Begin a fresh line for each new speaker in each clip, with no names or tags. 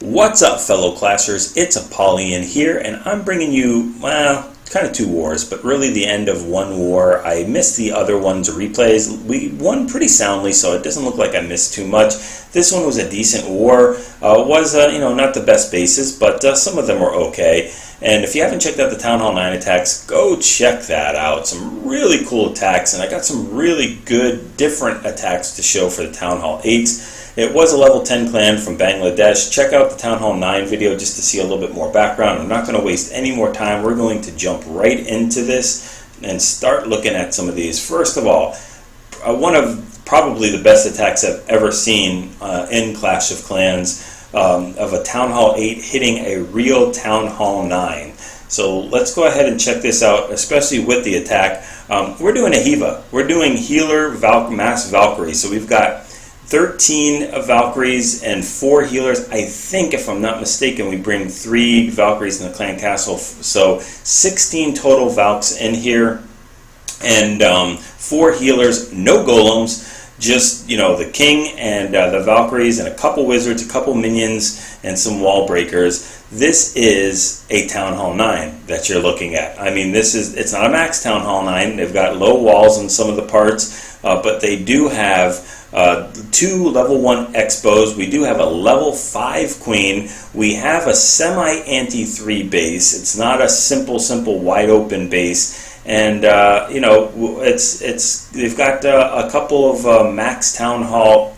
What's up, fellow classers? It's Apollyon here, and I'm bringing you, well, kind of two wars, but really the end of one war. I missed the other one's replays. We won pretty soundly, so it doesn't look like I missed too much. This one was a decent war. Was not the best bases, but some of them were okay. And if you haven't checked out the Town Hall 9 attacks, go check that out. Some really cool attacks, and I got some really good, different attacks to show for the Town Hall 8s. It was a level 10 clan from Bangladesh. Check out the Town Hall 9 video just to see a little bit more background. I'm not going to waste any more time. We're going to jump right into this and start looking at some of these. First of all, one of probably the best attacks I've ever seen in Clash of Clans of a Town Hall 8 hitting a real Town Hall 9. So let's go ahead and check this out, especially with the attack. We're doing a HeVA. We're doing healer mass Valkyrie. So we've got 13 Valkyries and 4 healers. I think, if I'm not mistaken, we bring 3 Valkyries in the clan castle. So 16 total Valks in here, and 4 healers, no golems, just, the king and the Valkyries and a couple wizards, a couple minions, and some wall breakers. This is a Town Hall 9 that you're looking at. I mean, it's not a max Town Hall 9. They've got low walls on some of the parts, but they do have 2 level 1 expos. We do have a level 5 queen. We have a semi-anti 3 base. It's not a simple wide open base. And they've got a couple of max Town Hall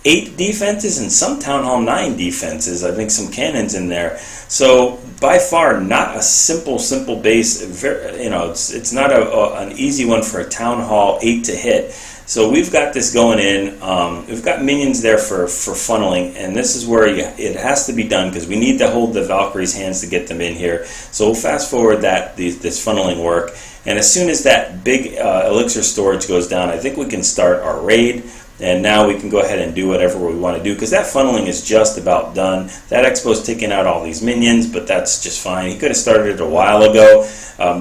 8 defenses and some Town Hall 9 defenses. I think some cannons in there. So by far not a simple base. It's not an easy one for a Town Hall 8 to hit. So we've got this going in. We've got minions there for funneling, and this is where it has to be done because we need to hold the Valkyries' hands to get them in here. So we'll fast forward this funneling work, and as soon as that big elixir storage goes down, I think we can start our raid. And now we can go ahead and do whatever we want to do because that funneling is just about done. That expo's taking out all these minions, but that's just fine. He could have started it a while ago.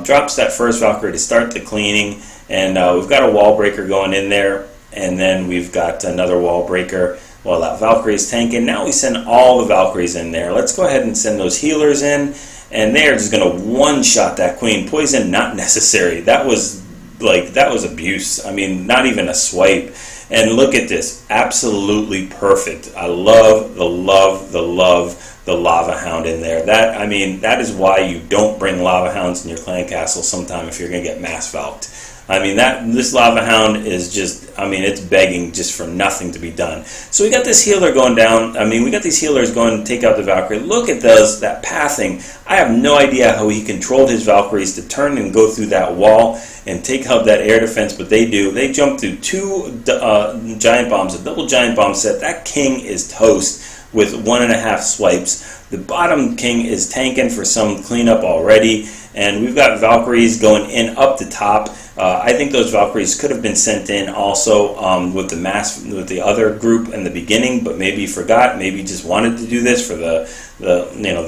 Drops that first Valkyrie to start the cleaning, and we've got a wall breaker going in there, and then we've got another wall breaker while that Valkyrie is tanking. Now we send all the Valkyries in there. Let's go ahead and send those healers in, and they're just going to one-shot that queen. Poison not necessary. That was abuse. I mean, not even a swipe. And look at this, absolutely perfect. I love the Lava Hound in there. That is why you don't bring Lava Hounds in your clan castle sometime if you're going to get mass Valked. I mean, this Lava Hound is just, it's begging just for nothing to be done. So we got this healer going down. We got these healers going to take out the Valkyrie. Look at that pathing. I have no idea how he controlled his Valkyries to turn and go through that wall and take out that air defense, but they do. They jump through 2 giant bombs, a double giant bomb set. That king is toast with 1.5 swipes. The bottom king is tanking for some cleanup already, and we've got Valkyries going in up the top. I think those Valkyries could have been sent in also with the other group in the beginning, but maybe forgot, maybe just wanted to do this for the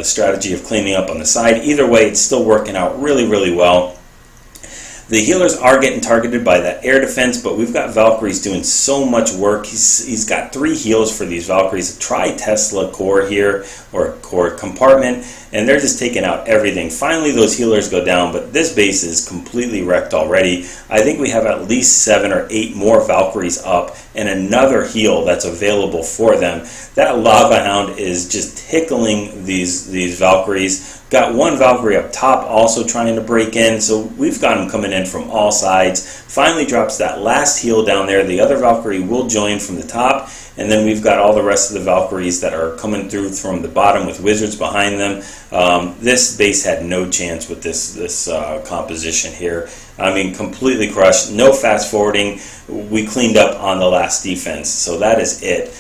strategy of cleaning up on the side. Either way, it's still working out really well. The healers are getting targeted by that air defense, but we've got Valkyries doing so much work. He's got 3 heals for these Valkyries. Try Tesla core here, or core compartment, and they're just taking out everything. Finally, those healers go down, but this base is completely wrecked already. I think we have at least 7 or 8 more Valkyries up, and another heal that's available for them. That Lava Hound is just tickling these Valkyries. Got 1 Valkyrie up top also trying to break in, so we've got them coming in from all sides. Finally drops that last heal down there. The other Valkyrie will join from the top, and then we've got all the rest of the Valkyries that are coming through from the bottom with wizards behind them. This base had no chance with this composition here. Completely crushed. No fast forwarding. We cleaned up on the last defense, so that is it.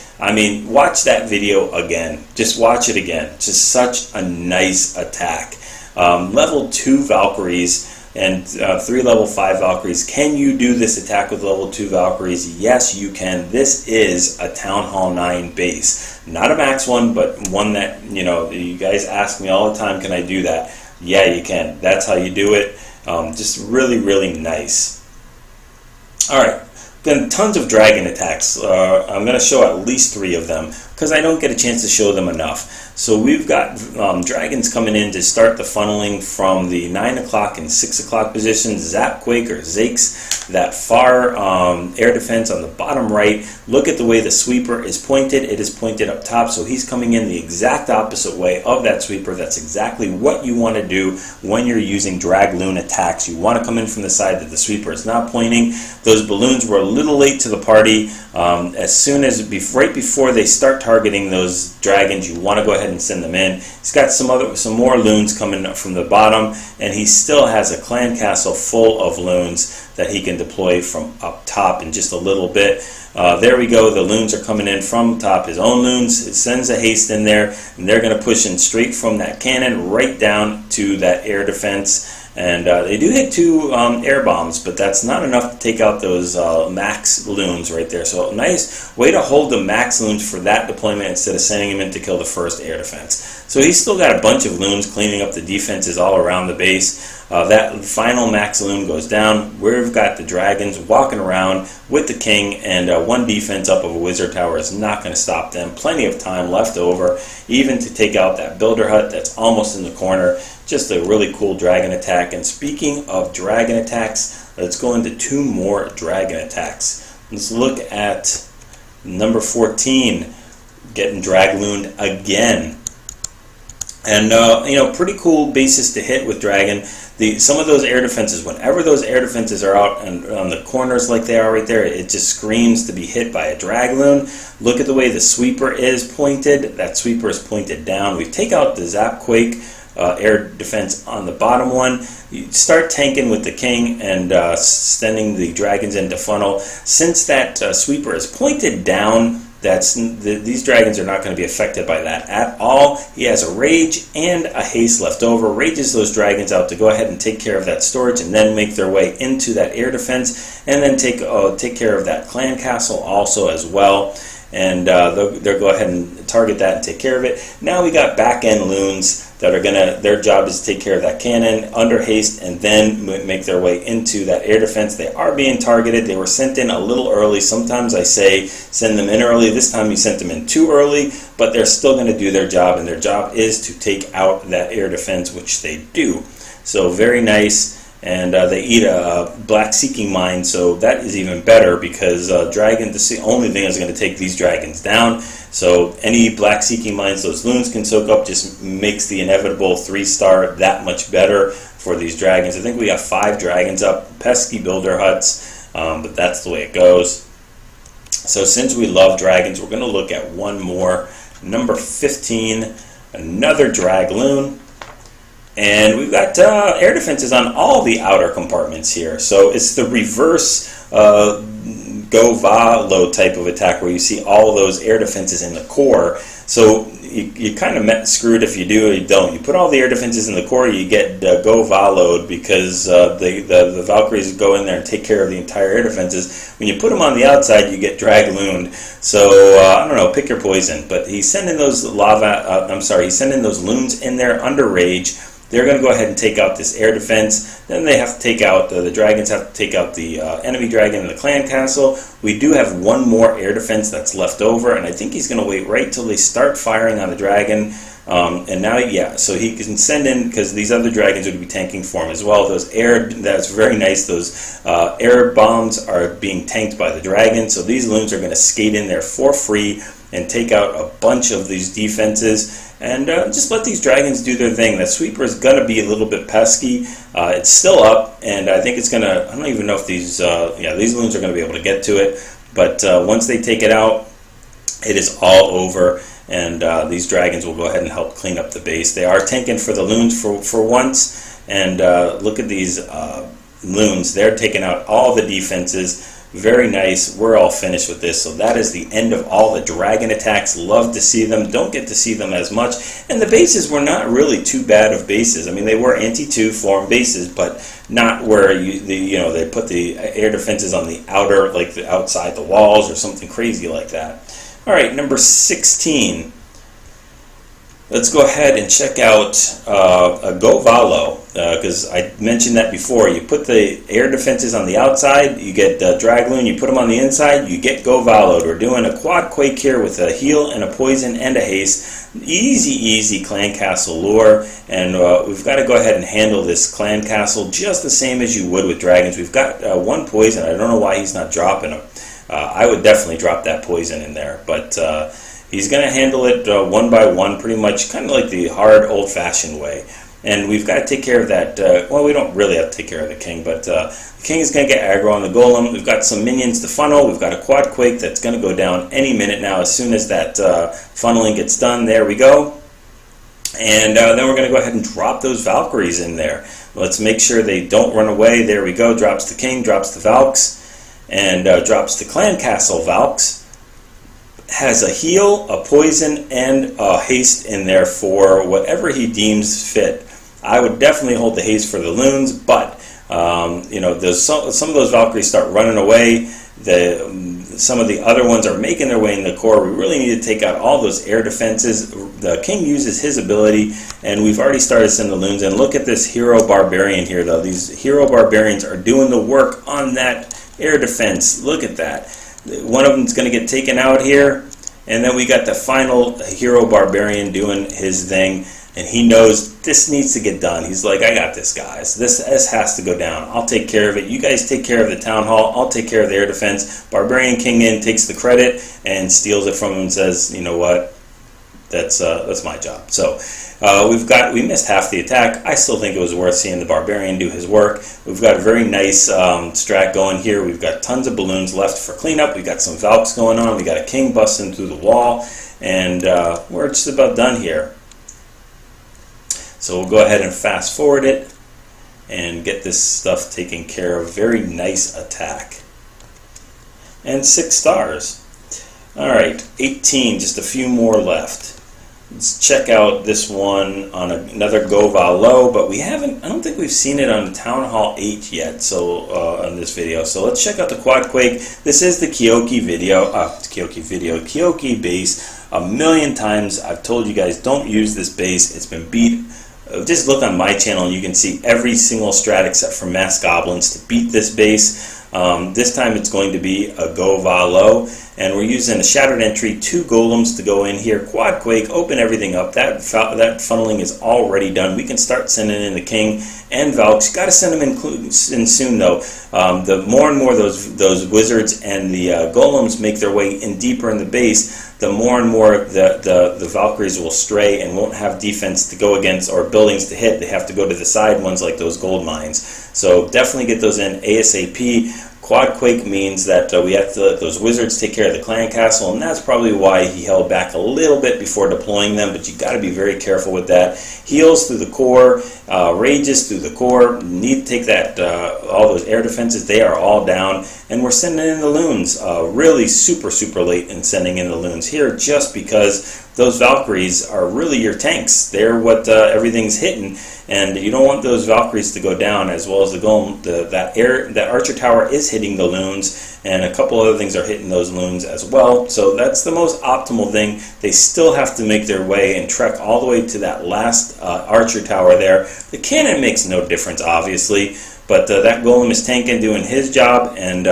Watch that video again. Just watch it again. Just such a nice attack. Level 2 Valkyries and 3 level 5 Valkyries. Can you do this attack with level 2 Valkyries? Yes, you can. This is a Town Hall 9 base. Not a max one, but one that, you guys ask me all the time, can I do that? Yeah, you can. That's how you do it. Just really nice. Alright. Tons of dragon attacks. I'm going to show at least 3 of them. because I don't get a chance to show them enough. So we've got dragons coming in to start the funneling from the 9 o'clock and 6 o'clock positions. Zapquake or Zakes, that far air defense on the bottom right. Look at the way the sweeper is pointed. It is pointed up top, so he's coming in the exact opposite way of that sweeper. That's exactly what you want to do when you're using dragloon attacks. You want to come in from the side that the sweeper is not pointing. Those balloons were a little late to the party. As soon as right before they start targeting those dragons, you want to go ahead and send them in. He's got some more loons coming up from the bottom, and he still has a clan castle full of loons that he can deploy from up top in just a little bit. There we go. The loons are coming in from top. His own loons. It sends a haste in there, and they're going to push in straight from that cannon right down to that air defense. And they do hit 2 air bombs, but that's not enough to take out those max loons right there. So nice way to hold the max loons for that deployment instead of sending him in to kill the first air defense. So he's still got a bunch of loons cleaning up the defenses all around the base. That final max loon goes down. We've got the dragons walking around with the king, and 1 defense up of a wizard tower is not going to stop them. Plenty of time left over, even to take out that builder hut that's almost in the corner. Just a really cool dragon attack. And speaking of dragon attacks, let's go into 2 more dragon attacks. Let's look at number 14, getting draglooned again. And pretty cool bases to hit with dragon. Some of those air defenses, whenever those air defenses are out and on the corners like they are right there, it just screams to be hit by a dragloon. Look at the way the sweeper is pointed. That sweeper is pointed down. We take out the Zapquake air defense on the bottom one. You start tanking with the king and sending the dragons into funnel. Since that sweeper is pointed down, these dragons are not going to be affected by that at all. He has a rage and a haste left over. Rages those dragons out to go ahead and take care of that storage and then make their way into that air defense, and then take care of that clan castle also as well. And they'll go ahead and target that and take care of it. Now we got back end loons that are their job is to take care of that cannon under haste and then make their way into that air defense. They are being targeted. They were sent in a little early. Sometimes I say send them in early. This time you sent them in too early, but they're still going to do their job, and their job is to take out that air defense, which they do. So very nice. And they eat a black seeking mine, so that is even better, because dragon, this is the only thing that's going to take these dragons down. So any black seeking mines those loons can soak up just makes the inevitable 3-star that much better for these dragons. I think we got 5 dragons up, pesky builder huts, but that's the way it goes. So since we love dragons, we're going to look at one more. Number 15, another dragloon. And we've got air defenses on all the outer compartments here. So it's the reverse GoVaLo type of attack, where you see all those air defenses in the core. So you kind of screwed if you do or you don't. You put all the air defenses in the core, you get GoVaLo'd, because the Valkyries go in there and take care of the entire air defenses. When you put them on the outside, you get draglooned. So I don't know, pick your poison. But he's sending those he's sending those loons in there under rage. They're going to go ahead and take out this air defense. Then they have to take out, the dragons have to take out the enemy dragon in the clan castle. We do have 1 more air defense that's left over, and I think he's going to wait right till they start firing on the dragon. And now, yeah, so he can send in, because these other dragons would be tanking for him as well. That's very nice. Those air bombs are being tanked by the dragon, so these loons are going to skate in there for free and take out a bunch of these defenses. And just let these dragons do their thing. The sweeper is going to be a little bit pesky. It's still up, and I think it's going to, I don't even know if these loons are going to be able to get to it. But once they take it out, it is all over, and these dragons will go ahead and help clean up the base. They are tanking for the loons for once, and look at these loons. They're taking out all the defenses. Very nice. We're all finished with this. So that is the end of all the dragon attacks. Love to see them. Don't get to see them as much. And the bases were not really too bad of bases. I mean, they were anti-2 form bases, but not where they put the air defenses on the outer, like the outside the walls or something crazy like that. All right, number 16. let's go ahead and check out a GoVaLo, because I mentioned that before. You put the air defenses on the outside, you get the dragloon, you put them on the inside, you get GoVaLo'd. We're doing a quad quake here with a heal and a poison and a haste. Easy clan castle lure, and we've got to go ahead and handle this clan castle just the same as you would with dragons. We've got one poison. I don't know why he's not dropping them. I would definitely drop that poison in there, but he's going to handle it one by one, pretty much, kind of like the hard, old-fashioned way. And we've got to take care of that. Well, we don't really have to take care of the king, but the king is going to get aggro on the golem. We've got some minions to funnel. We've got a quad quake that's going to go down any minute now. As soon as that funneling gets done, there we go. And then we're going to go ahead and drop those Valkyries in there. Let's make sure they don't run away. There we go. Drops the king, drops the Valks, and drops the clan castle Valks. Has a heal, a poison, and a haste in there for whatever he deems fit. I would definitely hold the haste for the loons, but you know, some of those Valkyries start running away. Some of the other ones are making their way in the core. We really need to take out all those air defenses. The king uses his ability, and we've already started sending the loons. And look at this hero barbarian here, though. These hero barbarians are doing the work on that air defense. Look at that. One of them's going to get taken out here, and then we got the final hero barbarian doing his thing, and he knows this needs to get done. He's like, I got this, guys. This has to go down. I'll take care of it. You guys take care of the town hall. I'll take care of the air defense. Barbarian King in takes the credit and steals it from him and says, you know what? That's my job. So we missed half the attack. I still think it was worth seeing the barbarian do his work. We've got a very nice strat going here. We've got tons of balloons left for cleanup. We've got some Valks going on. We got a king busting through the wall, and we're just about done here. So we'll go ahead and fast forward it and get this stuff taken care of. Very nice attack. And 6 stars. Alright, 18, just a few more left. Let's check out this one on another GoVaLo, but I don't think we've seen it on Town Hall 8 yet, so on this video. So let's check out the Quad Quake. This is the Kyoki base. A million times I've told you guys, don't use this base. It's been beat. Just look on my channel and you can see every single strat except for Mass Goblins to beat this base. This time it's going to be a GoVaLo, and we're using a Shattered Entry, 2 golems to go in here, Quad Quake, open everything up. That funneling is already done. We can start sending in the king and Valks. Got to send them in soon though. The more and more those wizards and the golems make their way in deeper in the base, the more and more the Valkyries will stray and won't have defense to go against or buildings to hit. They have to go to the side ones like those gold mines. So definitely get those in ASAP. Quad Quake means that we have to let those wizards take care of the clan castle, and that's probably why he held back a little bit before deploying them, but you got to be very careful with that. Heals through the core, rages through the core. Need to take that, all those air defenses, they are all down, and we're sending in the loons. Really super late in sending in the loons here, just because those Valkyries are really your tanks. They're what everything's hitting, and you don't want those Valkyries to go down, as well as the golem. That archer tower is hitting the loons, and a couple other things are hitting those loons as well. So that's the most optimal thing. They still have to make their way and trek all the way to that last archer tower there. The cannon makes no difference, obviously, but that golem is tanking, doing his job, and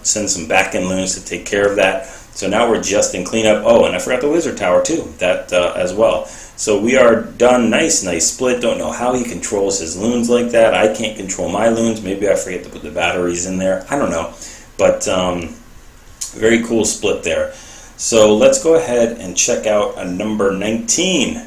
send some back-end loons to take care of that. So now we're just in cleanup. Oh, and I forgot the wizard tower too, that as well. So we are done. Nice split. Don't know how he controls his loons like that. I can't control my loons. Maybe I forget to put the batteries in there. I don't know. But very cool split there. So let's go ahead and check out a number 19.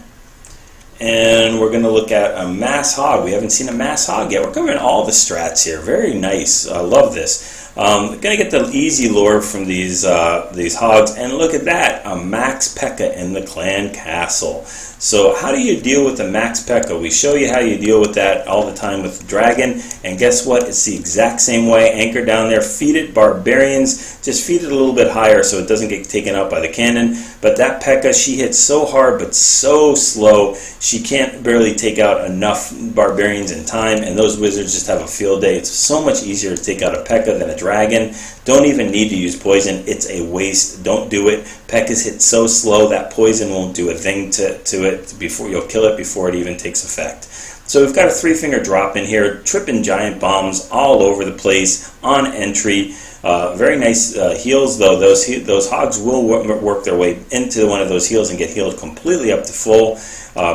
And we're going to look at a mass hog. We haven't seen a mass hog yet. We're covering all the strats here. Very nice. I love this. Going to get the easy lore from these hogs, and look at that, a Max P.E.K.K.A. in the clan castle. So how do you deal with the Max P.E.K.K.A.? We show you how you deal with that all the time with the dragon, and guess what? It's the exact same way. Anchor down there, feed it barbarians, just feed it a little bit higher so it doesn't get taken out by the cannon. But that P.E.K.K.A., she hits so hard but so slow, she can't barely take out enough barbarians in time, and those wizards just have a field day. It's so much easier to take out a P.E.K.K.A. than a dragon, don't even need to use poison. It's a waste. Don't do it. Peck is hit so slow that poison won't do a thing to it before you'll kill it before it even takes effect. So we've got a 3-finger drop in here, tripping giant bombs all over the place on entry. Very nice heals, though. Those hogs will work their way into one of those heals and get healed completely up to full.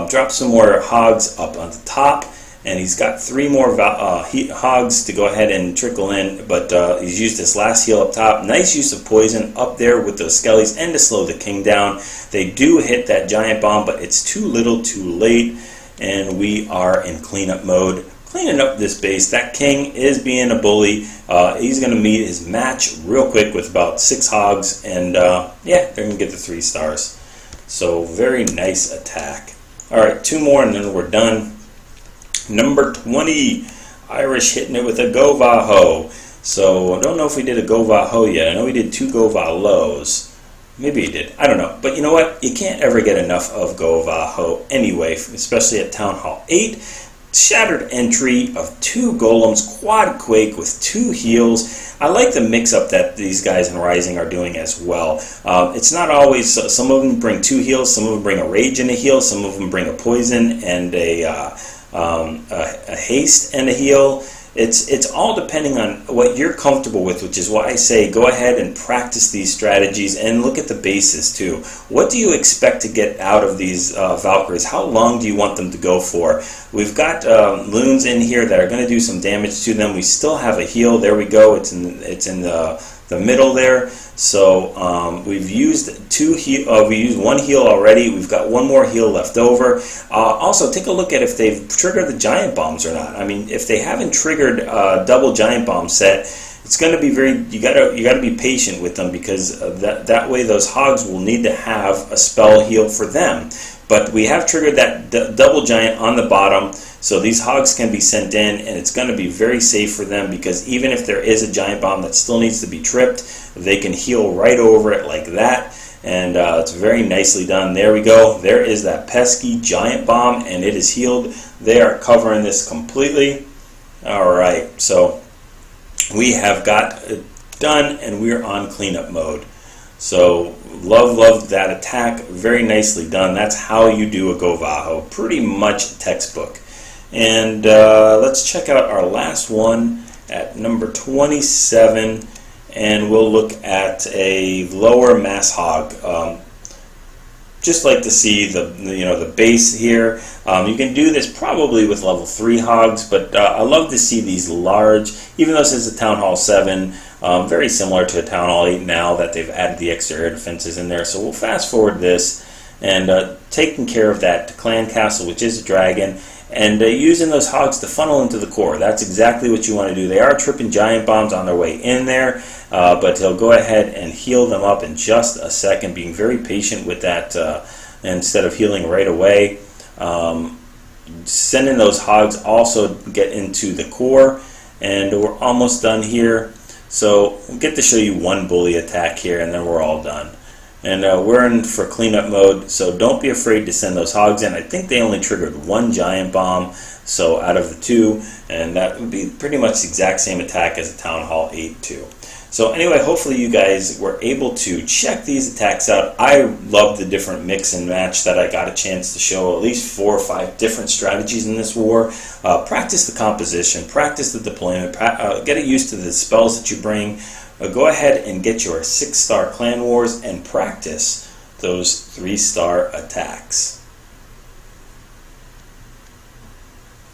Drop some more hogs up on the top, and he's got 3 more hogs to go ahead and trickle in, but he's used this last heal up top. Nice use of poison up there with those skellies and to slow the king down. They do hit that giant bomb, but it's too little too late, and we are in cleanup mode. Cleaning up this base. That king is being a bully. He's going to meet his match real quick with about 6 hogs, and yeah, they're going to get the 3 stars. So very nice attack. Alright, 2 more and then we're done. Number 20, Irish hitting it with a GoVaLo. So I don't know if we did a GoVaLo yet. I know we did 2 GoVaLos. Maybe he did. I don't know. But you know what? You can't ever get enough of GoVaLo anyway, especially at Town Hall 8. Shattered entry of 2 golems, quad quake with 2 heals. I like the mix-up that these guys in Rising are doing as well. It's not always, some of them bring 2 heals, some of them bring a rage and a heal, some of them bring a poison and a haste and a heal. It's all depending on what you're comfortable with, which is why I say go ahead and practice these strategies and look at the bases too. What do you expect to get out of these Valkyries? How long do you want them to go for? We've got loons in here that are going to do some damage to them. We still have a heal. There we go. It's in the middle there. So we've used we used 1 heal already. We've got 1 more heal left over. Also, take a look at if they've triggered the giant bombs or not. I mean, if they haven't triggered double giant bomb set, it's going to be you gotta be patient with them, because that way those hogs will need to have a spell heal for them. But we have triggered that double giant on the bottom, so these hogs can be sent in, and it's going to be very safe for them, because even if there is a giant bomb that still needs to be tripped, they can heal right over it like that, and it's very nicely done. There we go. There is that pesky giant bomb, and it is healed. They are covering this completely. Alright, so we have got it done, and we're on cleanup mode. So love that attack. Very nicely done. That's how you do a GoVaLo. Pretty much textbook. And let's check out our last one at number 27, and we'll look at a lower mass hog. Just like to see the base here. You can do this probably with level 3 hogs, but I love to see these large, even though this is a Town Hall 7, very similar to a Town Hall 8 now that they've added the extra air defenses in there. So we'll fast forward this, and taking care of that clan castle, which is a dragon, and using those hogs to funnel into the core. That's exactly what you want to do. They are tripping giant bombs on their way in there, but he'll go ahead and heal them up in just a second, being very patient with that instead of healing right away. Sending those hogs also get into the core, and we're almost done here. So we'll get to show you 1 bully attack here, and then we're all done. And we're in for cleanup mode, so don't be afraid to send those hogs in. I think they only triggered 1 giant bomb, so out of the 2, and that would be pretty much the exact same attack as a Town Hall 8 too. So anyway, hopefully you guys were able to check these attacks out. I love the different mix and match that I got a chance to show, at least 4 or 5 different strategies in this war. Practice the composition, practice the deployment, get used to the spells that you bring. Go ahead and get your 6-star clan wars and practice those 3-star attacks.